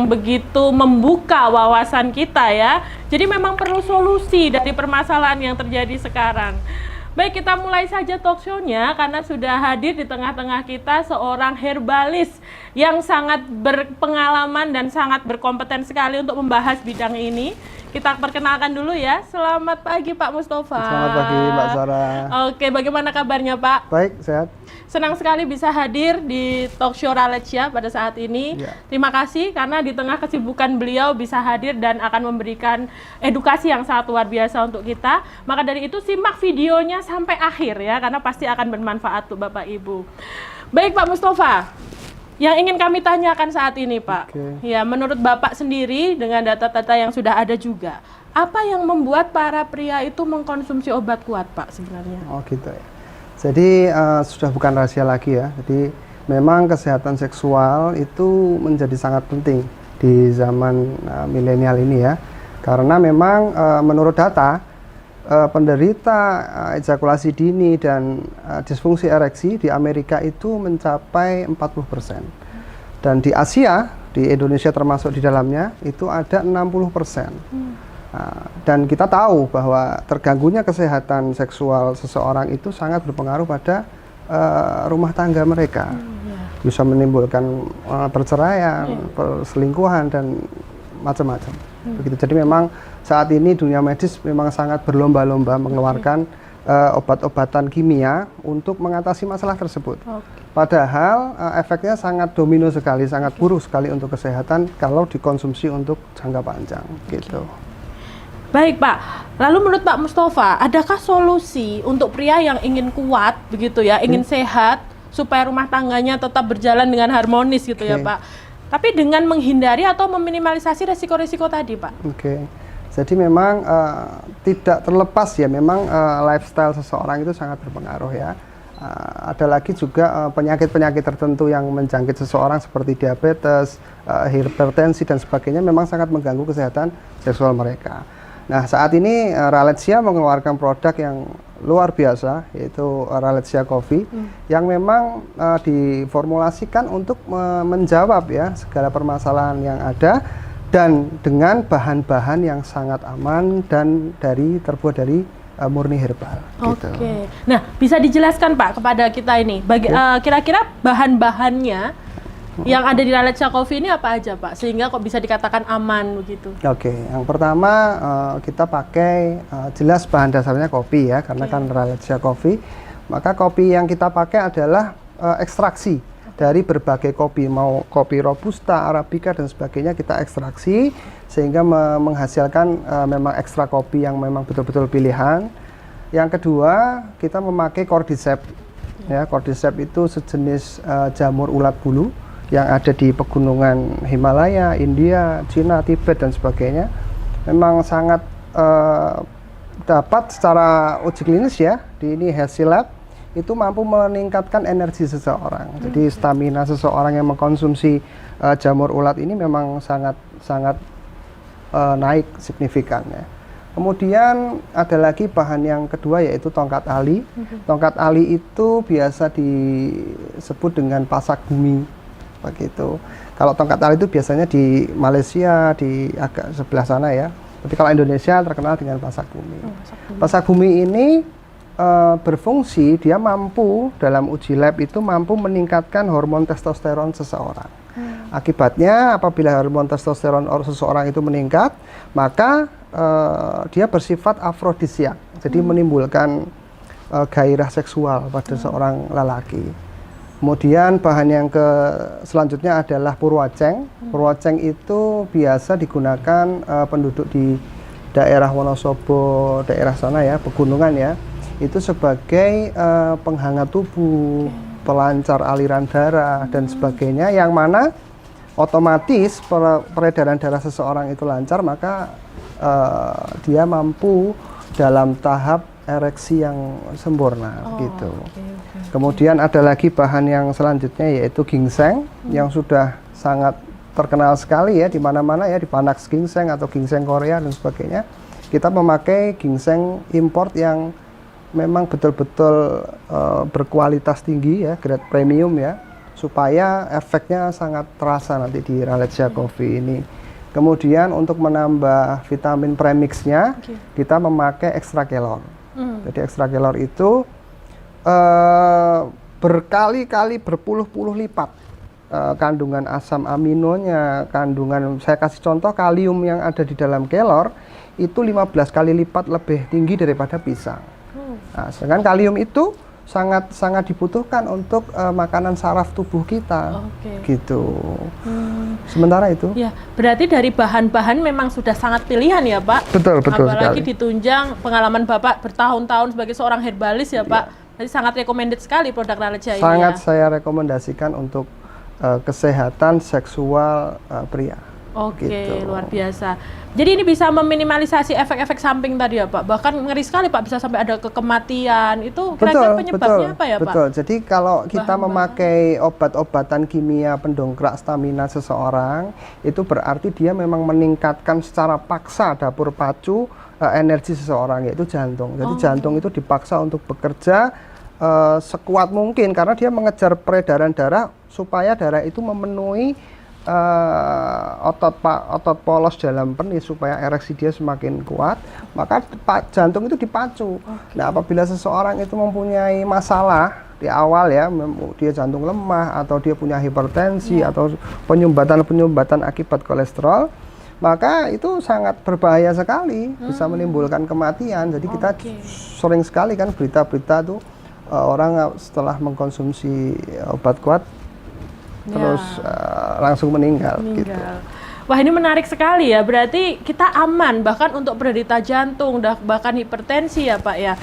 begitu membuka wawasan kita ya. Jadi memang perlu solusi dari permasalahan yang terjadi sekarang. Baik, kita mulai saja talk show-nya karena sudah hadir di tengah-tengah kita seorang herbalis yang sangat berpengalaman dan sangat berkompeten sekali untuk membahas bidang ini. Kita perkenalkan dulu ya. Selamat pagi Pak Mustafa. Selamat pagi Mbak Sarah. Oke, bagaimana kabarnya Pak? Baik, sehat. Senang sekali bisa hadir di talk show Raletsia pada saat ini. Ya. Terima kasih karena di tengah kesibukan beliau bisa hadir dan akan memberikan edukasi yang sangat luar biasa untuk kita. Maka dari itu simak videonya sampai akhir ya, karena pasti akan bermanfaat untuk Bapak Ibu. Baik Pak Mustafa, yang ingin kami tanyakan saat ini Pak, ya menurut Bapak sendiri dengan data-data yang sudah ada juga, apa yang membuat para pria itu mengkonsumsi obat kuat Pak sebenarnya? Oh gitu ya. Jadi sudah bukan rahasia lagi ya. Jadi memang kesehatan seksual itu menjadi sangat penting di zaman milenial ini ya. Karena memang menurut data penderita ejakulasi dini dan disfungsi ereksi di Amerika itu mencapai 40%. Dan di Asia, di Indonesia termasuk di dalamnya, itu ada 60%. Dan kita tahu bahwa terganggunya kesehatan seksual seseorang itu sangat berpengaruh pada rumah tangga mereka. Bisa menimbulkan perceraian, perselingkuhan, dan macam-macam. Begitu. Jadi memang saat ini dunia medis memang sangat berlomba-lomba mengeluarkan obat-obatan kimia untuk mengatasi masalah tersebut. Padahal efeknya sangat domino sekali, sangat buruk sekali untuk kesehatan kalau dikonsumsi untuk jangka panjang. Gitu. Baik Pak, lalu menurut Pak Mustafa, adakah solusi untuk pria yang ingin kuat begitu ya, ingin sehat supaya rumah tangganya tetap berjalan dengan harmonis gitu ya Pak, tapi dengan menghindari atau meminimalisasi resiko-resiko tadi Pak? Jadi memang tidak terlepas ya, memang lifestyle seseorang itu sangat berpengaruh ya. Ada lagi juga penyakit-penyakit tertentu yang menjangkit seseorang seperti diabetes, hipertensi dan sebagainya memang sangat mengganggu kesehatan seksual mereka. Nah, saat ini Raletsia mengeluarkan produk yang luar biasa, yaitu Raletsia Coffee, yang memang diformulasikan untuk menjawab ya segala permasalahan yang ada dan dengan bahan-bahan yang sangat aman dan terbuat dari murni herbal. Gitu. Nah, bisa dijelaskan Pak kepada kita ini, kira-kira bahan-bahannya yang ada di Raletsia Coffee ini apa aja Pak, sehingga kok bisa dikatakan aman begitu? Yang pertama kita pakai jelas bahan dasarnya kopi ya, karena kan Raletsia Coffee. Maka kopi yang kita pakai adalah ekstraksi dari berbagai kopi, mau kopi robusta, arabica dan sebagainya kita ekstraksi sehingga menghasilkan memang ekstra kopi yang memang betul-betul pilihan. Yang kedua kita memakai cordyceps. Ya, cordyceps itu sejenis jamur ulat bulu yang ada di pegunungan Himalaya, India, Cina, Tibet dan sebagainya. Memang sangat dapat secara uji klinis ya, di ini Healthy Lab itu mampu meningkatkan energi seseorang. Jadi stamina seseorang yang mengkonsumsi jamur ulat ini memang sangat naik signifikan ya. Kemudian ada lagi bahan yang kedua yaitu tongkat ali. Tongkat ali itu biasa disebut dengan pasak bumi. Begitu. Kalau tongkat ali itu biasanya di Malaysia, di agak sebelah sana ya. Tapi kalau Indonesia terkenal dengan pasak bumi. Pasak bumi ini berfungsi, dia mampu dalam uji lab itu mampu meningkatkan hormon testosteron seseorang. Akibatnya apabila hormon testosteron seseorang itu meningkat, maka dia bersifat afrodisiak. Jadi menimbulkan gairah seksual pada seorang lelaki. Kemudian bahan yang selanjutnya adalah purwaceng. Purwaceng itu biasa digunakan penduduk di daerah Wonosobo, daerah sana ya, pegunungan ya. Itu sebagai penghangat tubuh, pelancar aliran darah dan sebagainya, yang mana otomatis peredaran darah seseorang itu lancar, maka dia mampu dalam tahap ereksi yang sempurna gitu. Kemudian ada lagi bahan yang selanjutnya yaitu ginseng yang sudah sangat terkenal sekali ya di mana-mana ya, di Panax ginseng atau ginseng Korea dan sebagainya. Kita memakai ginseng import yang memang betul-betul berkualitas tinggi ya, grade premium ya. supaya efeknya sangat terasa nanti di Rafflesia Coffee ini. Kemudian untuk menambah vitamin premixnya, kita memakai ekstra kelor. Jadi ekstra kelor itu berkali-kali berpuluh-puluh lipat kandungan asam aminonya, kandungan, saya kasih contoh, kalium yang ada di dalam kelor itu 15 kali lipat lebih tinggi daripada pisang. Nah, sedangkan kalium itu sangat dibutuhkan untuk makanan saraf tubuh kita, gitu. Sementara itu, ya berarti dari bahan-bahan memang sudah sangat pilihan ya Pak. Betul Apalagi sekali. ditunjang pengalaman Bapak bertahun-tahun sebagai seorang herbalis ya Pak. Jadi sangat recommended sekali produk Rafflesia ini. Sangat Ya. saya rekomendasikan untuk kesehatan seksual pria. Oke, Gitu. luar biasa. Jadi ini bisa meminimalisasi efek-efek samping tadi ya Pak. Bahkan ngeri sekali Pak, bisa sampai ada kematian. Itu kira-kira penyebabnya apa ya Pak? Betul. Jadi kalau kita memakai obat-obatan kimia pendongkrak stamina seseorang, itu berarti dia memang meningkatkan secara paksa dapur pacu energi seseorang, yaitu jantung. Jadi jantung itu dipaksa untuk bekerja sekuat mungkin karena dia mengejar peredaran darah supaya darah itu memenuhi otot polos dalam penis supaya ereksi dia semakin kuat, maka jantung itu dipacu. Nah, apabila seseorang itu mempunyai masalah di awal ya, dia jantung lemah atau dia punya hipertensi atau penyumbatan akibat kolesterol, maka itu sangat berbahaya sekali, bisa menimbulkan kematian. Jadi kita sering sekali kan berita-berita tuh orang setelah mengkonsumsi obat kuat terus langsung meninggal. Gitu. Wah, ini menarik sekali ya. Berarti kita aman bahkan untuk penderita jantung, bahkan hipertensi ya Pak ya.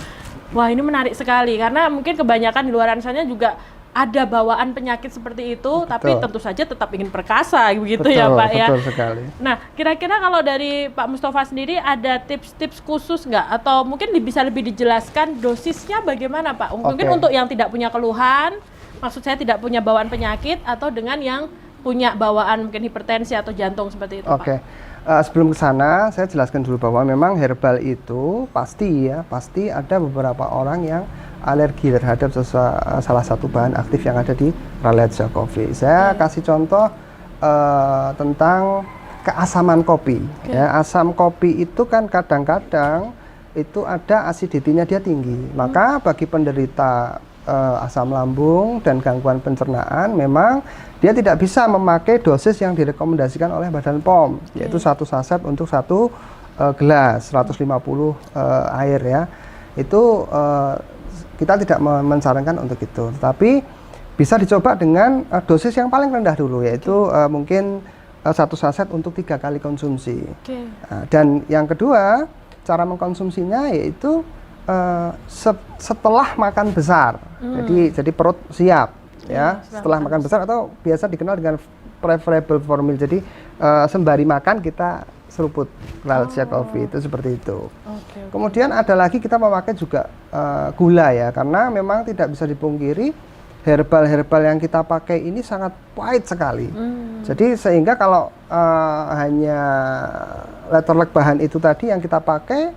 Wah, ini menarik sekali karena mungkin kebanyakan di luar sana juga ada bawaan penyakit seperti itu, tapi tentu saja tetap ingin perkasa begitu ya Pak ya. Betul sekali. Nah, kira-kira kalau dari Pak Mustafa sendiri ada tips-tips khusus nggak? Atau mungkin bisa lebih dijelaskan dosisnya bagaimana Pak? Mungkin untuk yang tidak punya keluhan, maksud saya tidak punya bawaan penyakit, atau dengan yang punya bawaan mungkin hipertensi atau jantung seperti itu Pak. Sebelum ke sana, saya jelaskan dulu bahwa memang herbal itu pasti ada beberapa orang yang alergi terhadap salah satu bahan aktif yang ada di Rafflesia Coffee. Saya kasih contoh tentang keasaman kopi. Ya, asam kopi itu kan kadang-kadang itu ada acidity-nya dia tinggi. Maka bagi penderita asam lambung dan gangguan pencernaan, memang dia tidak bisa memakai dosis yang direkomendasikan oleh Badan POM, yaitu 1 saset untuk 1 gelas 150 air ya. Itu kita tidak mensarankan untuk itu, tetapi bisa dicoba dengan dosis yang paling rendah dulu, yaitu mungkin 1 saset untuk 3 kali konsumsi. Dan yang kedua, cara mengkonsumsinya yaitu setelah makan besar. Jadi perut siap ya, setelah makan besar, atau biasa dikenal dengan preferable formula. Jadi sembari makan kita seruput Rafflesia Coffee, itu seperti itu. Kemudian ada lagi kita memakai juga gula ya, karena memang tidak bisa dipungkiri herbal yang kita pakai ini sangat pahit sekali. Jadi sehingga kalau hanya letterlek bahan itu tadi yang kita pakai,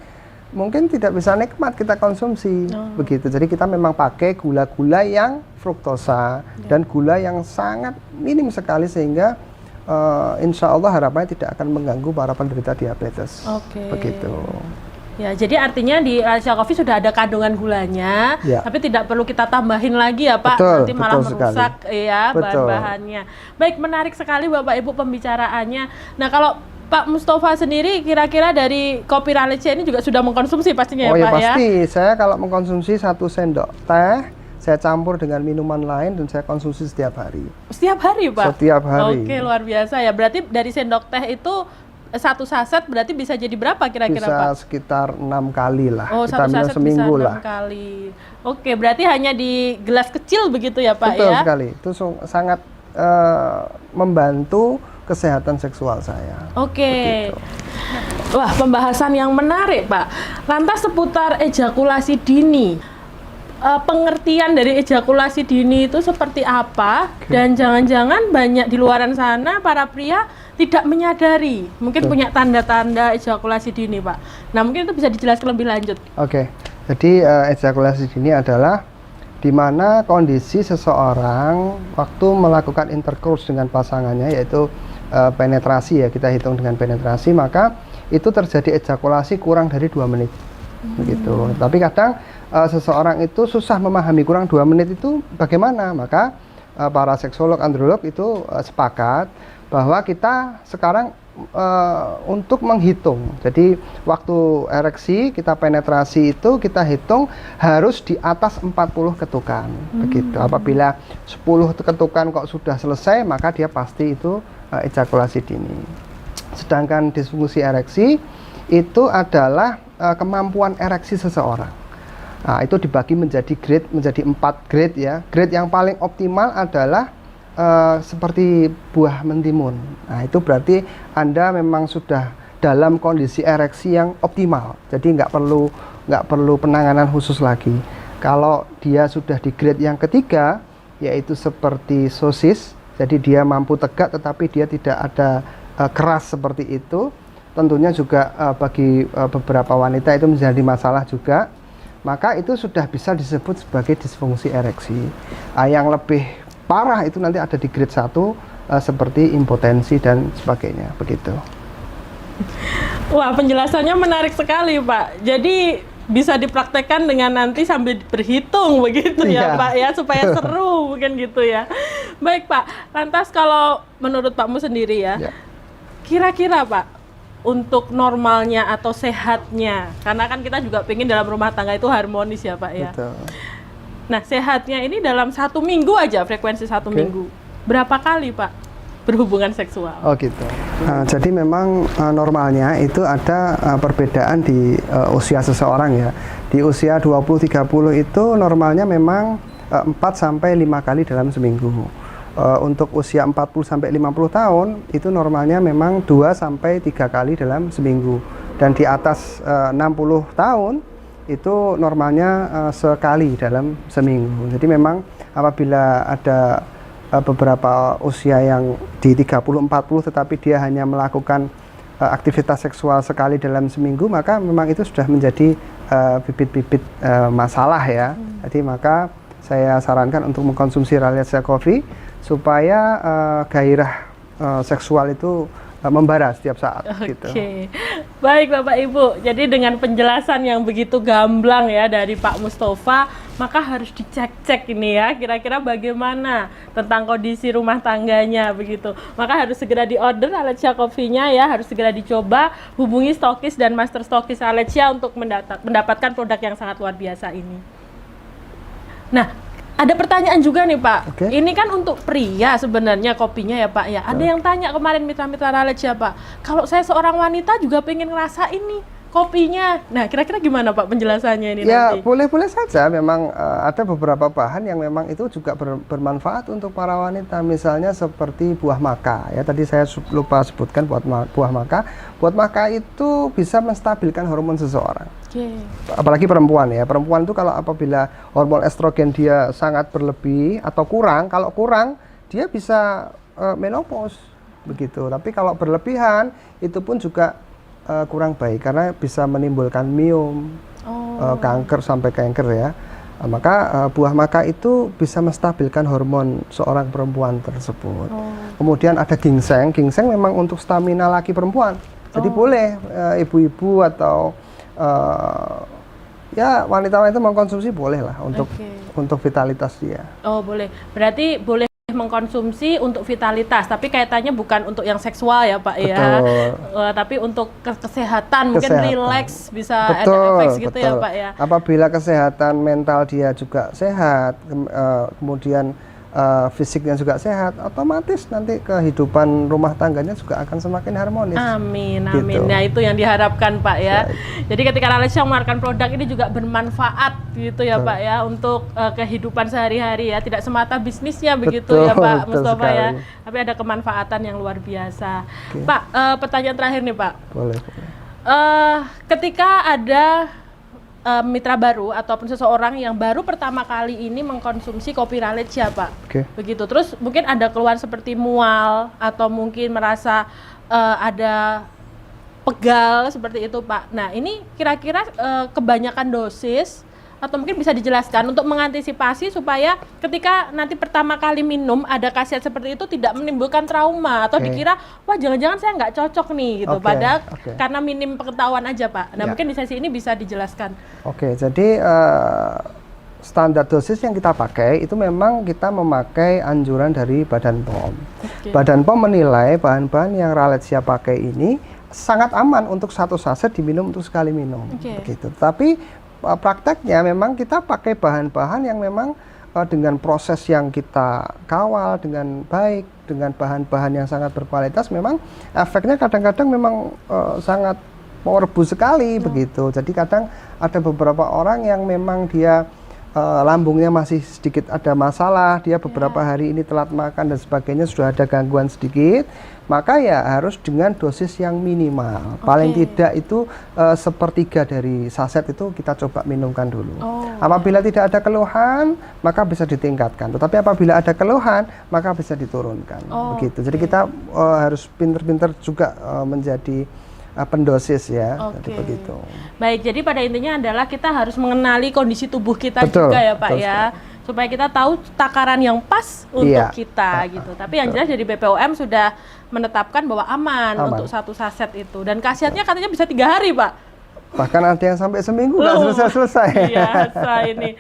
mungkin tidak bisa nikmat kita konsumsi begitu. Jadi kita memang pakai gula-gula yang fruktosa dan gula yang sangat minim sekali, sehingga insya Allah harapannya tidak akan mengganggu para penderita diabetes. Begitu. Ya, jadi artinya di Rafflesia Coffee sudah ada kandungan gulanya, tapi tidak perlu kita tambahin lagi ya Pak, nanti malah merusak ya bahan-bahannya. Baik, menarik sekali Bapak Ibu pembicaraannya. Nah, kalau Pak Mustafa sendiri kira-kira dari kopi Rafflesia ini juga sudah mengkonsumsi pastinya ya Pak ya? Pasti. Saya kalau mengkonsumsi 1 sendok teh, saya campur dengan minuman lain dan saya konsumsi setiap hari. Setiap hari Pak? Setiap hari. Oke, luar biasa ya. Berarti dari sendok teh itu 1 saset berarti bisa jadi berapa kira-kira Pak? Bisa sekitar 6 kali lah. Kita 1 saset seminggu bisa 6 kali. Oke, berarti hanya di gelas kecil begitu ya Pak? Betul sekali. Itu sangat membantu kesehatan seksual saya. Oke. Wah, pembahasan yang menarik Pak. Lantas seputar ejakulasi dini, pengertian dari ejakulasi dini itu seperti apa? Dan jangan-jangan banyak di luaran sana para pria tidak menyadari, mungkin punya tanda-tanda ejakulasi dini Pak. Nah, mungkin itu bisa dijelaskan lebih lanjut. Jadi ejakulasi dini adalah di mana kondisi seseorang waktu melakukan intercourse dengan pasangannya, yaitu penetrasi ya, kita hitung dengan penetrasi, maka itu terjadi ejakulasi kurang dari 2 menit. Begitu. Tapi kadang seseorang itu susah memahami kurang 2 menit itu bagaimana, maka para seksolog androlog itu sepakat bahwa kita sekarang untuk menghitung. Jadi waktu ereksi kita penetrasi itu kita hitung harus di atas 40 ketukan. Begitu. Apabila 10 ketukan kok sudah selesai, maka dia pasti itu ejakulasi dini. Sedangkan disfungsi ereksi itu adalah kemampuan ereksi seseorang. Nah, itu dibagi menjadi grade, menjadi 4 grade ya. Grade yang paling optimal adalah seperti buah mentimun. Nah, itu berarti Anda memang sudah dalam kondisi ereksi yang optimal. Jadi nggak perlu penanganan khusus lagi. Kalau dia sudah di grade yang ketiga, yaitu seperti sosis, jadi dia mampu tegak tetapi dia tidak ada keras seperti itu. Tentunya juga bagi beberapa wanita itu menjadi masalah juga. Maka itu sudah bisa disebut sebagai disfungsi ereksi. Yang lebih parah itu nanti ada di grade 1 seperti impotensi dan sebagainya, begitu. Wah, penjelasannya menarik sekali, Pak. Jadi bisa dipraktekkan dengan nanti sambil berhitung begitu ya, Pak ya, supaya seru mungkin gitu ya. Baik, Pak. Lantas kalau menurut Pakmu sendiri ya, kira-kira Pak, untuk normalnya atau sehatnya, karena kan kita juga pengen dalam rumah tangga itu harmonis ya, Pak ya. Betul. Nah, sehatnya ini dalam 1 minggu aja, frekuensi 1 minggu. Berapa kali, Pak, berhubungan seksual? Oh gitu. Jadi memang normalnya itu ada perbedaan di usia seseorang ya. Di usia 20-30 itu normalnya memang 4 sampai 5 kali dalam seminggu. Untuk usia 40 sampai 50 tahun itu normalnya memang 2 sampai 3 kali dalam seminggu. Dan di atas 60 tahun itu normalnya sekali dalam seminggu. Jadi memang apabila ada beberapa usia yang di 30-40 tetapi dia hanya melakukan aktivitas seksual sekali dalam seminggu, maka memang itu sudah menjadi bibit-bibit masalah ya. Jadi maka saya sarankan untuk mengkonsumsi Ralessia Coffee supaya gairah seksual itu membara setiap saat. Gitu. Baik Bapak Ibu, jadi dengan penjelasan yang begitu gamblang ya dari Pak Mustafa, maka harus dicek-cek ini ya, kira-kira bagaimana tentang kondisi rumah tangganya begitu. Maka harus segera di-order Ralessia Coffee-nya ya, harus segera dicoba, hubungi stokis dan master stokis Ralessia untuk mendapatkan produk yang sangat luar biasa ini. Nah, ada pertanyaan juga nih Pak. Ini kan untuk pria sebenarnya kopinya ya Pak ya. Ada yang tanya kemarin mitra-mitra Ralessia Pak, kalau saya seorang wanita juga pengen ngerasain nih kopinya. Nah, kira-kira gimana Pak penjelasannya ini ya, nanti? Ya, boleh-boleh saja. Memang ada beberapa bahan yang memang itu juga bermanfaat untuk para wanita. Misalnya seperti buah maka. Ya, tadi saya lupa sebutkan buah maka. Buah maka itu bisa menstabilkan hormon seseorang. Apalagi perempuan ya. Perempuan itu kalau apabila hormon estrogen dia sangat berlebih atau kurang, kalau kurang dia bisa menopause begitu. Tapi kalau berlebihan itu pun juga kurang baik karena bisa menimbulkan miom, kanker sampai kanker ya. Maka buah maka itu bisa menstabilkan hormon seorang perempuan tersebut. Kemudian ada ginseng. Ginseng memang untuk stamina laki perempuan. Jadi boleh ibu-ibu atau ya wanita-wanita mengkonsumsi boleh lah untuk vitalitas dia. Oh boleh. Berarti boleh mengkonsumsi untuk vitalitas, tapi kaitannya bukan untuk yang seksual ya Pak. Betul. Ya, tapi untuk kesehatan, mungkin rileks bisa ada efek gitu ya Pak ya. Apabila kesehatan mental dia juga sehat, kemudian fisiknya juga sehat, otomatis nanti kehidupan rumah tangganya juga akan semakin harmonis. Amin, amin. Gitu. Nah itu yang diharapkan Pak ya. Jadi ketika Ralessia mengeluarkan produk ini juga bermanfaat gitu ya Pak ya untuk kehidupan sehari-hari ya, tidak semata bisnisnya begitu ya Pak Mustafa ya, tapi ada kemanfaatan yang luar biasa. Pak, pertanyaan terakhir nih Pak. Boleh. Ketika ada mitra baru ataupun seseorang yang baru pertama kali ini mengkonsumsi kopi Ralessia Pak, begitu, terus mungkin ada keluhan seperti mual atau mungkin merasa ada pegal seperti itu Pak. Nah ini kira-kira kebanyakan dosis atau mungkin bisa dijelaskan untuk mengantisipasi supaya ketika nanti pertama kali minum ada khasiat seperti itu tidak menimbulkan trauma atau dikira wah jangan-jangan saya nggak cocok nih gitu, padahal karena minim pengetahuan aja Pak. Nah mungkin di sesi ini bisa dijelaskan. Jadi standar dosis yang kita pakai itu memang kita memakai anjuran dari Badan POM. Badan POM menilai bahan-bahan yang Ralesia pakai ini sangat aman untuk satu saset diminum untuk sekali minum. Begitu. Tapi prakteknya memang kita pakai bahan-bahan yang memang dengan proses yang kita kawal dengan baik, dengan bahan-bahan yang sangat berkualitas, memang efeknya kadang-kadang memang sangat merebu sekali begitu. Jadi kadang ada beberapa orang yang memang dia lambungnya masih sedikit ada masalah, dia beberapa hari ini telat makan dan sebagainya, sudah ada gangguan sedikit, maka ya harus dengan dosis yang minimal. Paling tidak itu sepertiga dari saset itu kita coba minumkan dulu. Apabila tidak ada keluhan, maka bisa ditingkatkan. Tetapi apabila ada keluhan, maka bisa diturunkan. Begitu. Jadi kita harus pinter-pinter juga menjadi pendosis ya, jadi begitu. Baik, jadi pada intinya adalah kita harus mengenali kondisi tubuh kita juga ya Pak ya, supaya kita tahu takaran yang pas untuk kita gitu. Tapi yang jelas dari BPOM sudah menetapkan bahwa aman untuk satu saset itu, dan khasiatnya katanya bisa 3 hari Pak. Bahkan ada yang sampai seminggu nggak selesai-selesai. Biasa ini.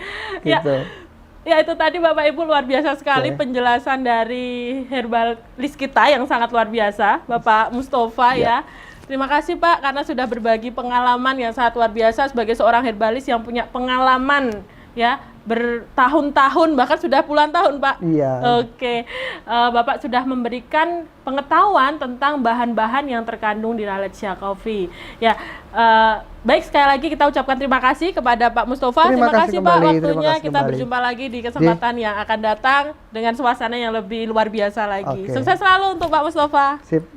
Ya itu tadi Bapak Ibu, luar biasa sekali penjelasan dari herbalis kita yang sangat luar biasa, Bapak Mustafa ya. Terima kasih Pak karena sudah berbagi pengalaman yang sangat luar biasa sebagai seorang herbalis yang punya pengalaman ya bertahun-tahun, bahkan sudah puluhan tahun Pak. Bapak sudah memberikan pengetahuan tentang bahan-bahan yang terkandung di Ralesia Coffee. Ya, baik, sekali lagi kita ucapkan terima kasih kepada Pak Mustafa. Terima kasih Pak waktunya. Kita berjumpa lagi di kesempatan yang akan datang dengan suasana yang lebih luar biasa lagi. Sukses selalu untuk Pak Mustafa. Sip.